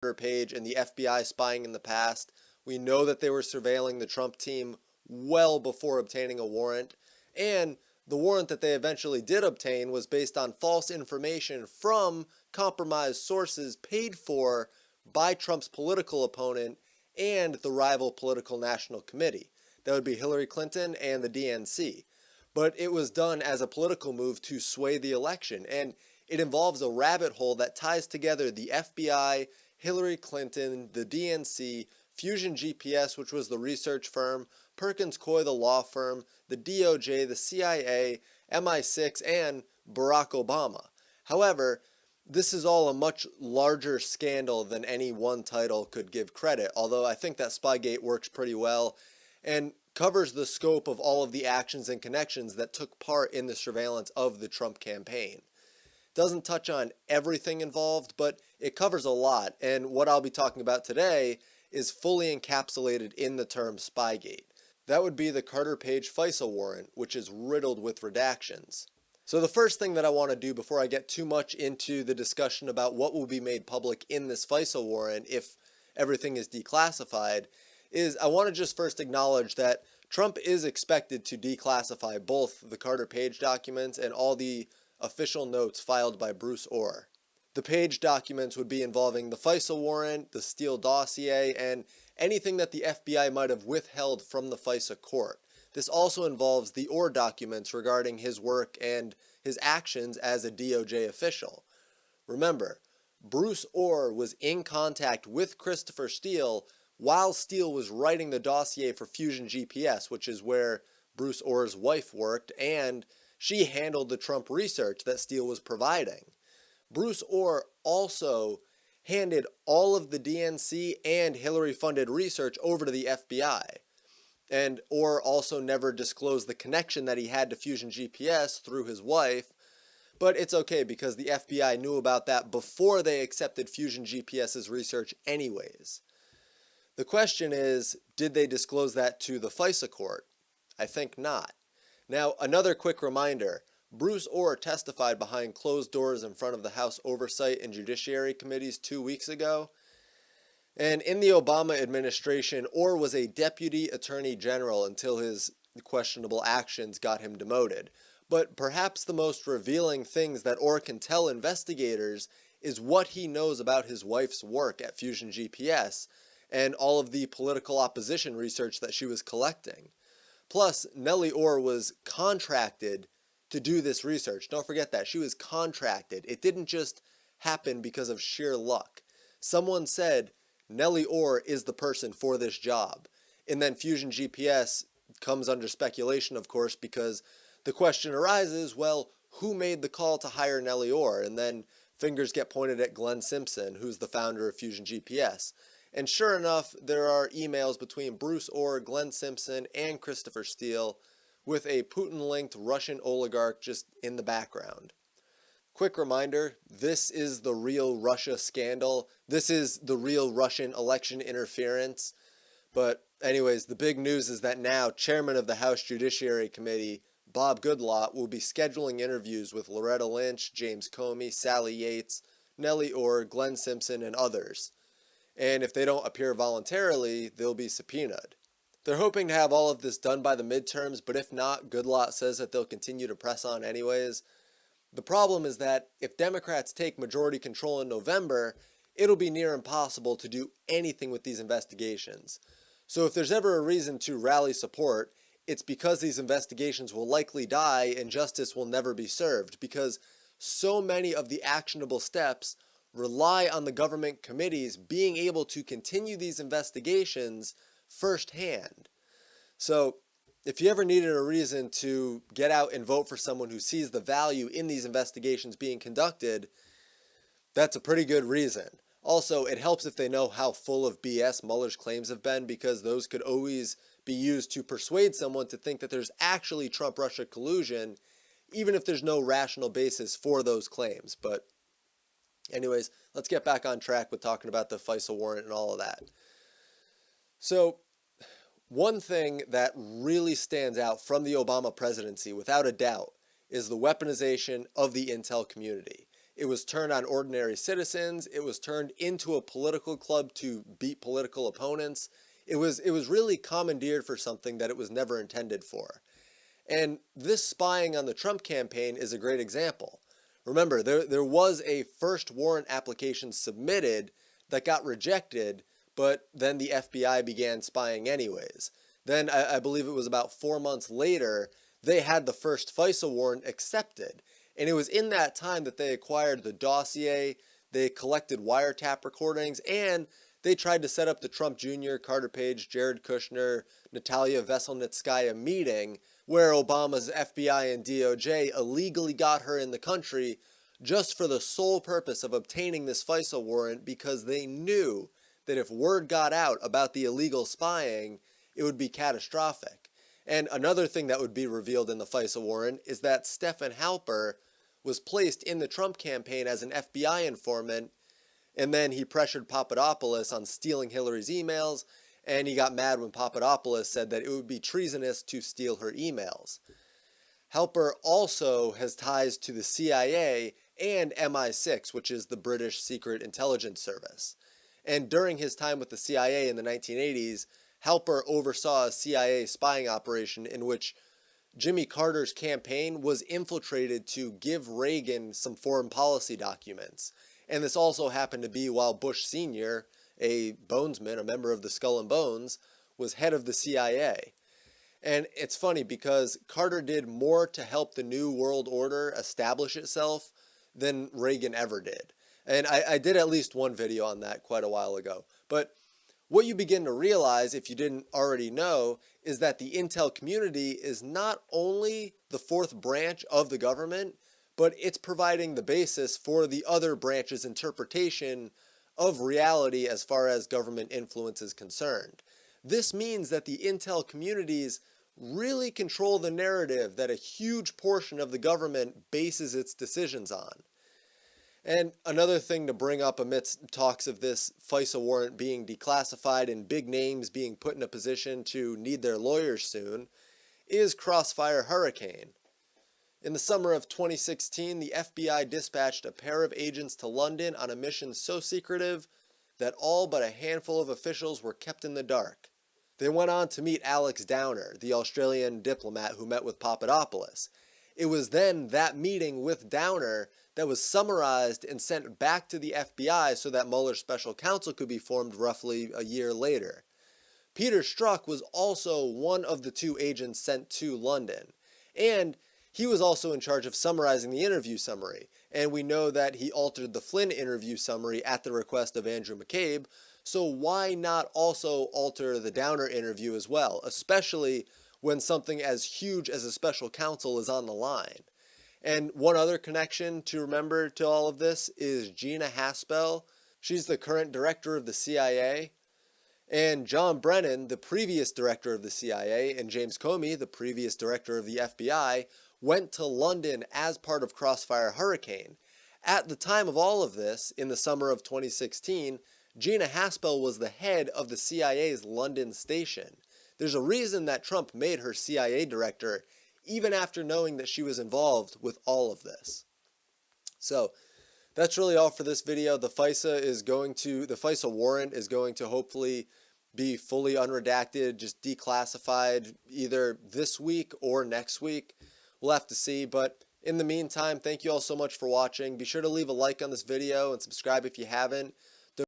Page and the FBI spying in the past. We know that they were surveilling the Trump team well before obtaining a warrant, and the warrant that they eventually did obtain was based on false information from compromised sources paid for by Trump's political opponent and the rival political national committee. That would be Hillary Clinton and the DNC. But it was done as a political move to sway the election, and it involves a rabbit hole that ties together the FBI, Hillary Clinton, the DNC, Fusion GPS, which was the research firm, Perkins Coie, the law firm, the DOJ, the CIA, MI6, and Barack Obama. However, this is all a much larger scandal than any one title could give credit, although I think that Spygate works pretty well and covers the scope of all of the actions and connections that took part in the surveillance of the Trump campaign. Doesn't touch on everything involved, but it covers a lot, and what I'll be talking about today is fully encapsulated in the term Spygate. That would be the Page FISA warrant, which is riddled with redactions. So the first thing that I want to do before I get too much into the discussion about what will be made public in this FISA warrant if everything is declassified is I want to just first acknowledge that Trump is expected to declassify both the Page documents and all the official notes filed by Bruce Ohr. The Page documents would be involving the FISA warrant, the Steele dossier, and anything that the FBI might have withheld from the FISA court. This also involves the Ohr documents regarding his work and his actions as a DOJ official. Remember, Bruce Ohr was in contact with Christopher Steele while Steele was writing the dossier for Fusion GPS, which is where Bruce Ohr's wife worked, and she handled the Trump research that Steele was providing. Bruce Ohr also handed all of the DNC and Hillary-funded research over to the FBI. And Ohr also never disclosed the connection that he had to Fusion GPS through his wife, but it's okay because the FBI knew about that before they accepted Fusion GPS's research anyways. The question is, did they disclose that to the FISA court? I think not. Now, another quick reminder, Bruce Ohr testified behind closed doors in front of the House Oversight and Judiciary Committees 2 weeks ago. And in the Obama administration, Ohr was a deputy attorney general until his questionable actions got him demoted. But perhaps the most revealing things that Ohr can tell investigators is what he knows about his wife's work at Fusion GPS and all of the political opposition research that she was collecting. Plus, Nellie Ohr was contracted to do this research. Don't forget that. She was contracted. It didn't just happen because of sheer luck. Someone said, Nellie Ohr is the person for this job. And then Fusion GPS comes under speculation, of course, because the question arises, well, who made the call to hire Nellie Ohr? And then fingers get pointed at Glenn Simpson, who's the founder of Fusion GPS. And sure enough, there are emails between Bruce Ohr, Glenn Simpson, and Christopher Steele with a Putin-linked Russian oligarch just in the background. Quick reminder, this is the real Russia scandal. This is the real Russian election interference. But anyways, the big news is that now Chairman of the House Judiciary Committee, Bob Goodlatte, will be scheduling interviews with Loretta Lynch, James Comey, Sally Yates, Nellie Ohr, Glenn Simpson, and others. And if they don't appear voluntarily, they'll be subpoenaed. They're hoping to have all of this done by the midterms, but if not, Goodlatte says that they'll continue to press on anyways. The problem is that if Democrats take majority control in November, it'll be near impossible to do anything with these investigations. So if there's ever a reason to rally support, it's because these investigations will likely die and justice will never be served, because so many of the actionable steps rely on the government committees being able to continue these investigations firsthand. So if you ever needed a reason to get out and vote for someone who sees the value in these investigations being conducted, that's a pretty good reason. Also, it helps if they know how full of BS Mueller's claims have been, because those could always be used to persuade someone to think that there's actually Trump-Russia collusion, even if there's no rational basis for those claims. But anyways, let's get back on track with talking about the FISA warrant and all of that. So, one thing that really stands out from the Obama presidency, without a doubt, is the weaponization of the intel community. It was turned on ordinary citizens. It was turned into a political club to beat political opponents. It was really commandeered for something that it was never intended for. And this spying on the Trump campaign is a great example. Remember, there was a first warrant application submitted that got rejected, but then the FBI began spying anyways. Then I believe it was about 4 months later, they had the first FISA warrant accepted. And it was in that time that they acquired the dossier, they collected wiretap recordings, and they tried to set up the Trump Jr., Carter Page, Jared Kushner, Natalia Veselnitskaya meeting where Obama's FBI and DOJ illegally got her in the country just for the sole purpose of obtaining this FISA warrant, because they knew that if word got out about the illegal spying, it would be catastrophic. And another thing that would be revealed in the FISA warrant is that Stephen Halper was placed in the Trump campaign as an FBI informant, and then he pressured Papadopoulos on stealing Hillary's emails, and he got mad when Papadopoulos said that it would be treasonous to steal her emails. Halper also has ties to the CIA and MI6, which is the British Secret Intelligence Service. And during his time with the CIA in the 1980s, Halper oversaw a CIA spying operation in which Jimmy Carter's campaign was infiltrated to give Reagan some foreign policy documents. And this also happened to be while Bush Sr., a bonesman, a member of the Skull and Bones, was head of the CIA. And it's funny because Carter did more to help the New World Order establish itself than Reagan ever did. And I did at least one video on that quite a while ago. But what you begin to realize, if you didn't already know, is that the intel community is not only the fourth branch of the government, but it's providing the basis for the other branch's interpretation of reality as far as government influence is concerned. This means that the intel communities really control the narrative that a huge portion of the government bases its decisions on. And another thing to bring up amidst talks of this FISA warrant being declassified and big names being put in a position to need their lawyers soon is Crossfire Hurricane. In the summer of 2016, the FBI dispatched a pair of agents to London on a mission so secretive that all but a handful of officials were kept in the dark. They went on to meet Alex Downer, the Australian diplomat who met with Papadopoulos. It was then that meeting with Downer that was summarized and sent back to the FBI so that Mueller's special counsel could be formed roughly a year later. Peter Strzok was also one of the two agents sent to London, and he was also in charge of summarizing the interview summary, and we know that he altered the Flynn interview summary at the request of Andrew McCabe, so why not also alter the Downer interview as well, especially when something as huge as a special counsel is on the line. And one other connection to remember to all of this is Gina Haspel. She's the current director of the CIA. And John Brennan, the previous director of the CIA, and James Comey, the previous director of the FBI, went to London as part of Crossfire Hurricane. At the time of all of this, in the summer of 2016, Gina Haspel was the head of the CIA's London station. There's a reason that Trump made her CIA director, even after knowing that she was involved with all of this. So that's really all for this video. The FISA warrant is going to hopefully be fully unredacted, just declassified either this week or next week. We'll have to see, but in the meantime, thank you all so much for watching. Be sure to leave a like on this video and subscribe if you haven't.